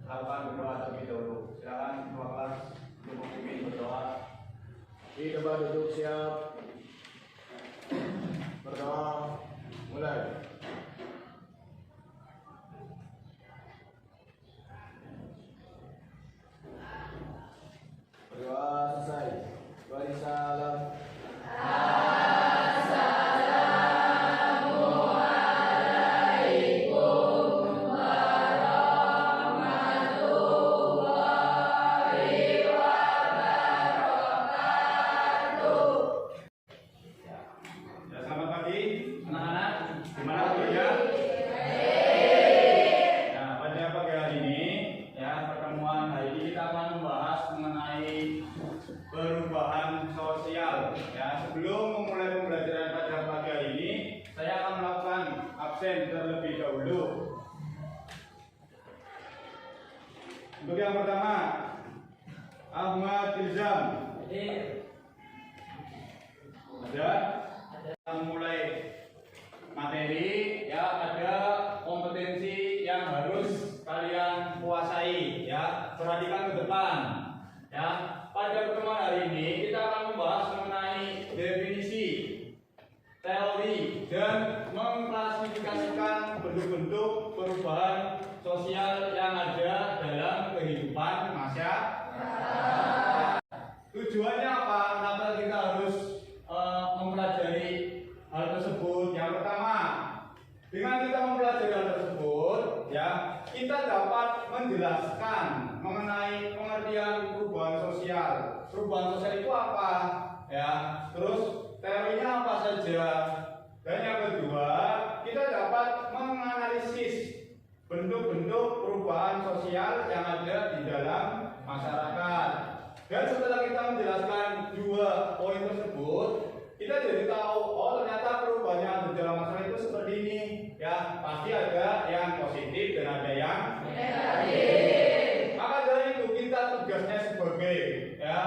lakukan berdoa terlebih dahulu. Silakan ketua kelas untuk memimpin berdoa. Di tempat duduk siap. Berdoa mulai. Berdoa selesai. Beri salam. Perubahan sosial. Ya, sebelum memulai pembelajaran pada pagi hari ini, saya akan melakukan absen terlebih dahulu. Untuk yang pertama, Ahmad Ilzam. Ada. Mulai materi, ya, ada kompetensi yang harus kalian kuasai, ya. Perhatikan ke depan, ya. Pada pertemuan hari ini kita akan membahas mengenai definisi, teori, dan mengklasifikasikan bentuk-bentuk perubahan sosial yang ada dalam kehidupan masyarakat. Tujuannya apa? Kenapa kita harus mempelajari hal tersebut? Yang pertama, dengan kita mempelajari hal tersebut, ya, kita dapat menjelaskan mengenai pengertian perubahan sosial. Perubahan sosial itu apa? Ya, terus teorinya apa saja? Dan yang kedua, kita dapat menganalisis bentuk-bentuk perubahan sosial yang ada di dalam masyarakat. Dan setelah kita menjelaskan dua poin tersebut, kita jadi tahu, oh ternyata perubahan yang ada di dalam masyarakat itu seperti ini. Ya, pasti ada yang positif dan ada yang negatif. Maka dari itu kita tugasnya sebagai, ya,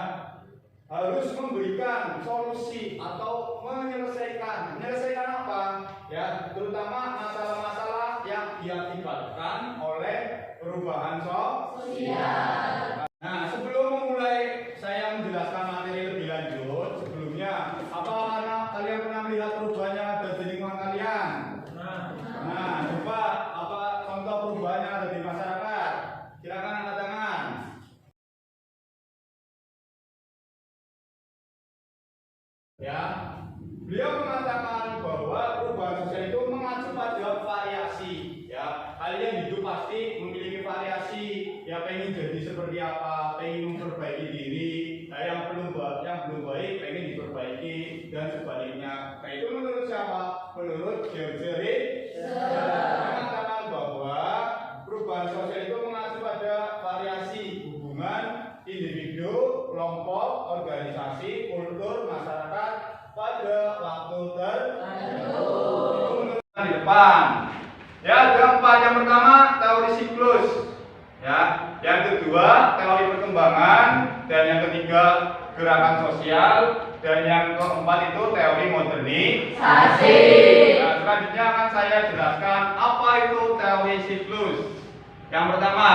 harus memberikan solusi atau menyelesaikan apa, ya, terutama masalah-masalah yang diakibatkan oleh perubahan sosial. Nah, sebelum memulai saya menjelaskan materi lebih lanjut, sebelumnya, apa kalian pernah melihat perubahan yang ada di lingkungan kalian? Nah, coba apa contoh perubahan yang ada di masyarakat? Silakan angkat tangan. Ya, beliau mengatakan bahwa perubahan sosial itu mengacu pada variasi. Ya, kalian hidup pasti memiliki variasi. Ya, pengen jadi seperti apa, pengen memperbaiki diri. Nah, yang belum baik pengen diperbaiki dan sebaliknya. Nah, itu menurut siapa? Menurut George mengatakan bahwa perubahan sosial itu mengacu pada variasi hubungan individu, kelompok, organisasi, kultur, masyarakat pada waktu tertentu. Di depan. Ya, ada 4. Yang pertama teori siklus. Ya, yang kedua teori perkembangan, dan yang ketiga gerakan sosial, dan yang keempat itu teori modernisasi. Nah, selanjutnya akan saya jelaskan apa itu teori siklus. Yang pertama,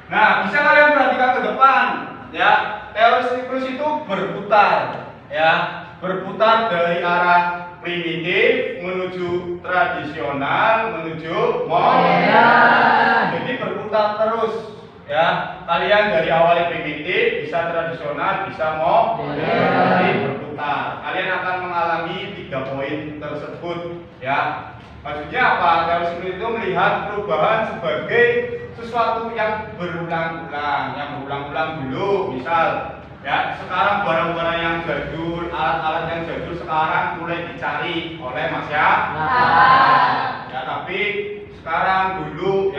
nah, bisa kalian perhatikan ke depan, ya. Teori siklus itu berputar, ya, berputar dari arah primitif menuju tradisional menuju modern. Jadi berputar terus, ya. Kalian dari awalnya primitif bisa tradisional bisa modern. Jadi berputar. Kalian akan mengalami 3 poin tersebut, ya. Maksudnya apa? Teori siklus itu melihat perubahan sebagai sesuatu yang berulang-ulang dulu. Misal, ya, sekarang barang-barang yang jadul, alat-alat yang jadul sekarang mulai dicari oleh masyarakat. Ya, tapi sekarang dulu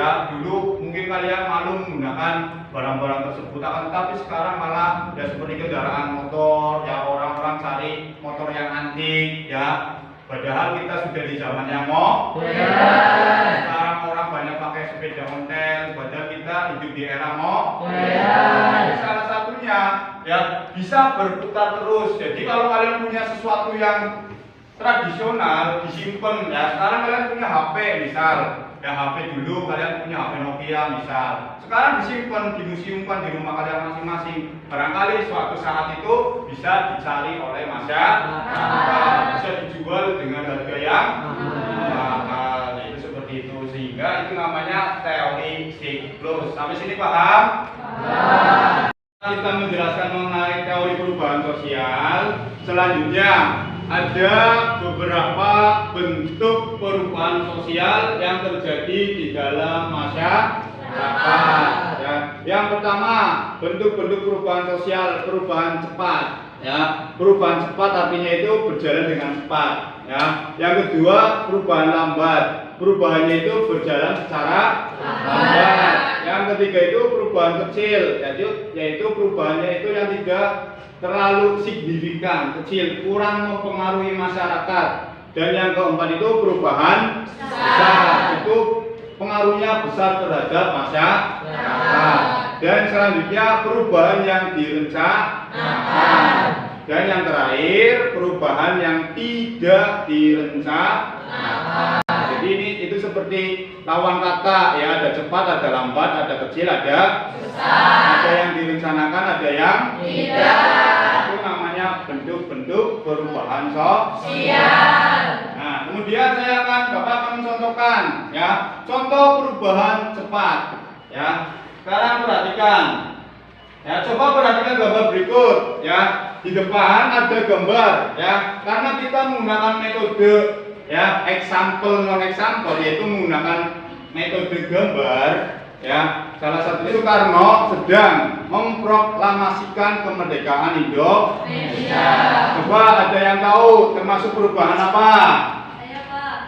mungkin kalian malu menggunakan barang-barang tersebut, tapi sekarang malah ya seperti kendaraan motor, ya, orang-orang cari motor yang antik, ya. Padahal kita sudah di zaman yang modern. Sekarang orang banyak pakai sepeda ontel, padahal kita hidup di era modern. Salah satunya, ya, bisa berputar terus. Jadi kalau kalian punya sesuatu yang tradisional disimpan ya. Sekarang kalian punya HP misal, ya HP dulu kalian punya HP Nokia misal. Sekarang disimpan, dimuseumkan di rumah kalian masing-masing. Barangkali suatu saat itu bisa dicari oleh masyarakat, bisa dijual dengan harga yang mahal. Itu seperti itu, sehingga itu namanya teori siklus. Sampai sini paham? Kita menjelaskan mengenai teori perubahan sosial. Selanjutnya ada beberapa bentuk perubahan sosial yang terjadi di dalam masyarakat. Ya. Yang pertama, bentuk-bentuk perubahan sosial, perubahan cepat. Ya, perubahan cepat artinya itu berjalan dengan cepat. Ya. Yang kedua, perubahan lambat. Perubahannya itu berjalan secara lambat. Yang ketiga itu perubahan kecil, yaitu perubahannya itu yang tidak terlalu signifikan, kecil, kurang mempengaruhi masyarakat. Dan yang keempat itu perubahan besar, itu pengaruhnya besar terhadap masyarakat. Dan selanjutnya perubahan yang direncanakan. Dan yang terakhir perubahan yang tidak direncanakan. Jadi ini itu seperti lawan kata ya, ada cepat, ada lambat, ada kecil, ada besar. Ada yang direncanakan, ada yang tidak. Itu namanya bentuk-bentuk perubahan sosial. Nah, kemudian Bapak akan mencontohkan ya, contoh perubahan cepat ya. Sekarang perhatikan. Ya, coba perhatikan gambar berikut ya. Di depan ada gambar ya. Karena kita menggunakan metode ya, example non example, yaitu menggunakan metode gambar ya. Salah satunya Soekarno sedang memproklamasikan kemerdekaan Indonesia. Coba ada yang tahu termasuk perubahan apa? Saya, Pak.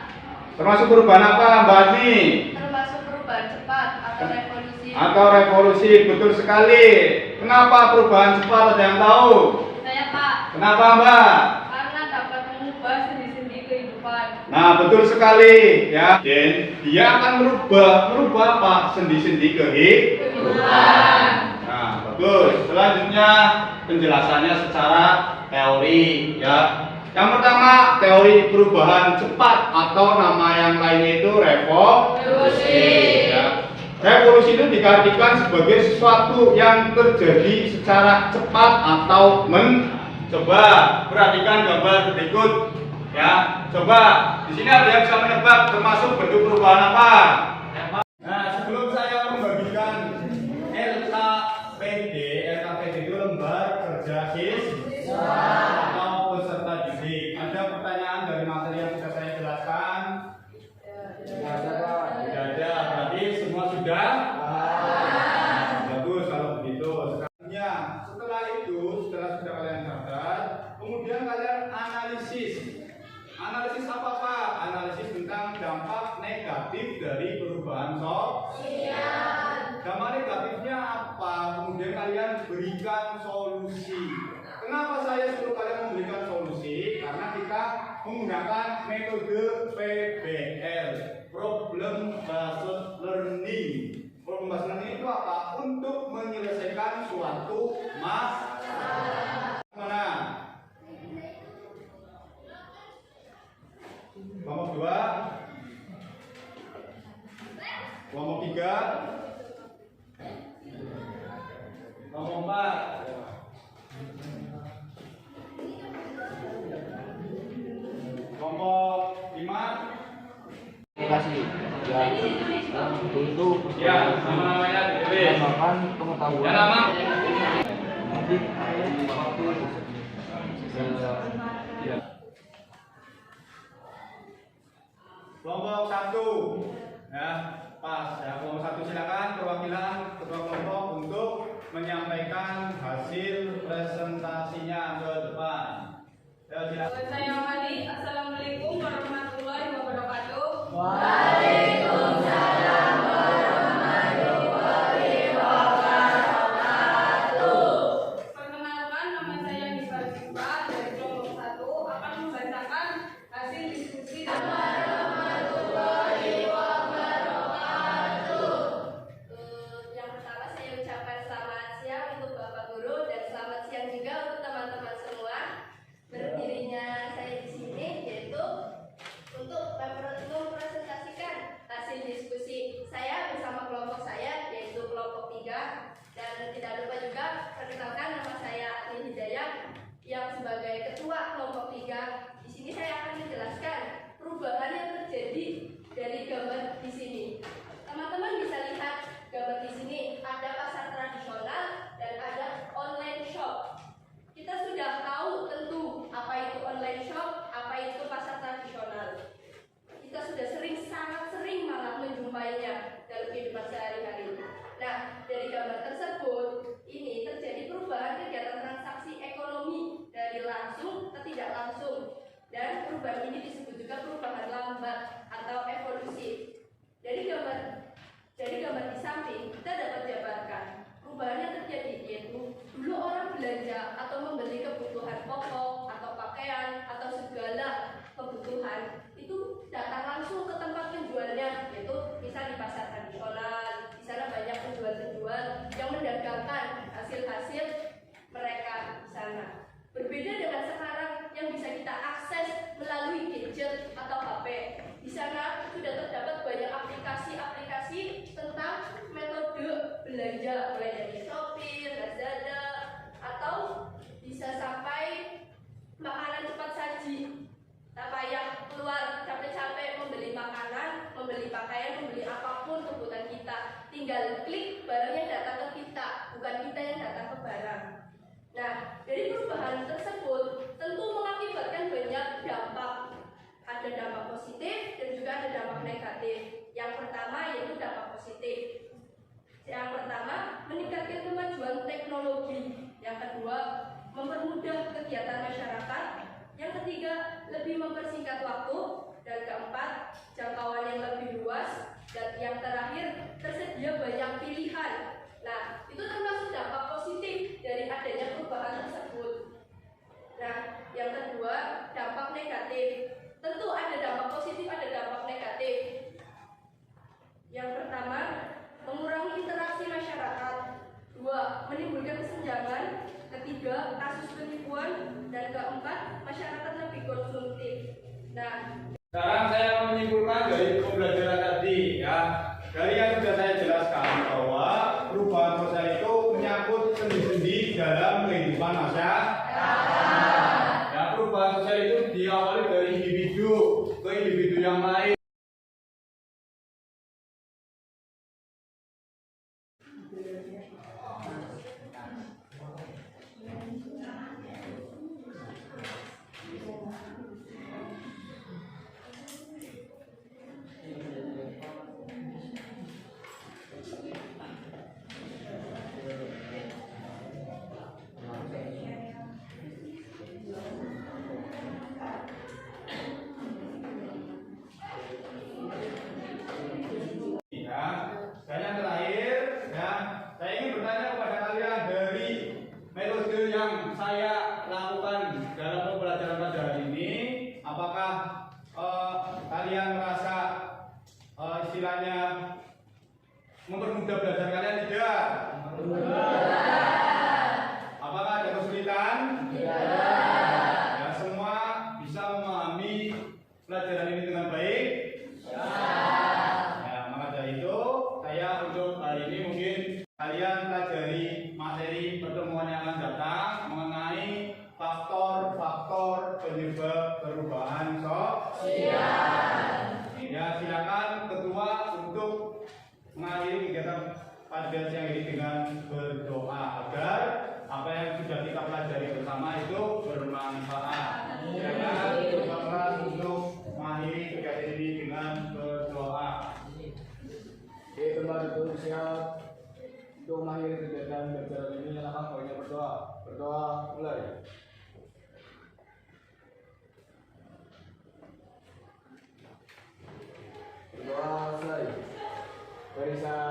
Termasuk perubahan apa, Mbak Ani? Termasuk perubahan cepat atau revolusi. Atau revolusi, betul sekali. Kenapa perubahan cepat, ada yang tahu? Saya, Pak. Kenapa, Mbak? Karena dapat mengubah sendi-sendi kehidupan. Nah, betul sekali ya. Dan dia akan merubah apa? Sendi-sendi kehidupan. Nah, bagus. Selanjutnya penjelasannya secara teori ya. Yang pertama, teori perubahan cepat atau nama yang lainnya itu revolusi. Ya. Revolusi itu diartikan sebagai sesuatu yang terjadi secara cepat atau Coba perhatikan gambar berikut ya. Coba di sini ada yang bisa menebak termasuk bentuk perubahan apa? Nah, sebelum saya membagikan LKPD itu lembar kerja siswa atau peserta didik. Ada pertanyaan dari materi yang bisa saya jelaskan? Tidak ada. Berarti semua sudah? Bagus kalau begitu. Setelah itu, setelah sudah kalian catat, kemudian kalian analisis. Analisis apa, Pak? Analisis tentang dampak negatif dari perubahan sosial. Dampak negatifnya apa? Kemudian kalian berikan solusi. Kenapa saya suruh kalian memberikan solusi? Karena kita menggunakan metode PBL, Problem Based Learning. Problem Based Learning itu apa? Untuk menyelesaikan suatu masalah. Mana? Kelompok 2, kelompok 3, kelompok 4, kelompok 5. Terima kasih. Ya, untuk Ya, nama-namanya ditulis. menambahkan pengetahuan. Ya, nama. Nanti di waktu ya. Kelompok 1 ya, pas ya. Kelompok 1 silakan perwakilan ketua kelompok untuk menyampaikan hasil presentasinya ke depan. Ya, silakan. Saya Mali. Assalamualaikum warahmatullahi wabarakatuh. Waalaikumsalam warahmatullahi wabarakatuh. Perkenalkan, nama saya Nisa Rizka dari kelompok 1 akan membacakan hasil diskusi dan lainnya dalam kehidupan sehari-hari. Nah, dari gambar tersebut ini terjadi perubahan kegiatan transaksi ekonomi dari langsung ke tidak langsung, dan perubahan ini disebut juga perubahan lambat atau evolusi. Dari gambar di samping kita dapat jabarkan perubahan yang terjadi, yaitu dulu orang belanja atau membeli kebutuhan pokok atau pakaian atau segala kebutuhan itu datang langsung ke tempat penjualnya, yaitu misal di pasar tradisional. Di sana banyak penjual-penjual yang mendagangkan hasil-hasil mereka di sana. Berbeda dengan sekarang yang bisa kita akses melalui gadget atau HP. Di sana sudah terdapat banyak aplikasi-aplikasi tentang metode belanja, mulai dari Shopee, Lazada, atau bisa sampai makanan cepat saji. Tak payah keluar capek-capek membeli makanan, membeli pakaian, membeli apapun kebutuhan kita. Tinggal klik, barangnya datang ke kita, bukan kita yang datang ke barang. Nah, dari perubahan tersebut tentu mengakibatkan banyak dampak. Ada dampak positif dan juga ada dampak negatif. Yang pertama yaitu dampak positif. Yang pertama, meningkatkan kemajuan teknologi. Yang kedua, mempermudah kegiatan masyarakat. Yang ketiga, lebih mempersingkat waktu. Dan keempat, jangkauan yang lebih luas. Dan yang terakhir, tersedia banyak pilihan. Nah, itu termasuk dampak positif dari adanya perubahan tersebut. Nah, yang kedua, dampak negatif. Tentu ada dampak positif, ada dampak negatif. Yang pertama, mengurangi interaksi masyarakat. Dua, menimbulkan kesenjangan. Ketiga, kasus penipuan. Dan keempat, masyarakat lebih konsumtif. Nah, sekarang saya akan menyimpulkan dari pembelajaran tadi ya. Dari yang sudah saya jelaskan bahwa perubahan sosial itu menyangkut sendi-sendi dalam kehidupan masyarakat. Ya, perubahan sosial itu diawali dari individu ke individu yang lain. Dan yang terakhir, ya, saya ingin bertanya kepada kalian dari metode yang saya lakukan dalam pembelajaran pada hari ini, apakah kalian merasa istilahnya mempermudah belajar kalian tidak? Apakah ada kesulitan? Tidak. Ya, semua bisa memahami pelajaran ini dengan baik? Saya untuk hari ini mungkin kalian pelajari materi pertemuan yang akan datang mengenai faktor-faktor penyebab perubahan sosial. Ya, silakan ketua untuk mengakhiri kegiatan pada siang ini dengan berdoa agar apa yang sudah kita pelajari bersama itu bermanfaat. Silakan ketua untuk mengakhiri kegiatan ini dengan berdoa. Tempat itu siap untuk mengakhiri kegiatan belajar ini. Silakan semuanya berdoa. Berdoa mulai. Berdoa selesai. Barisan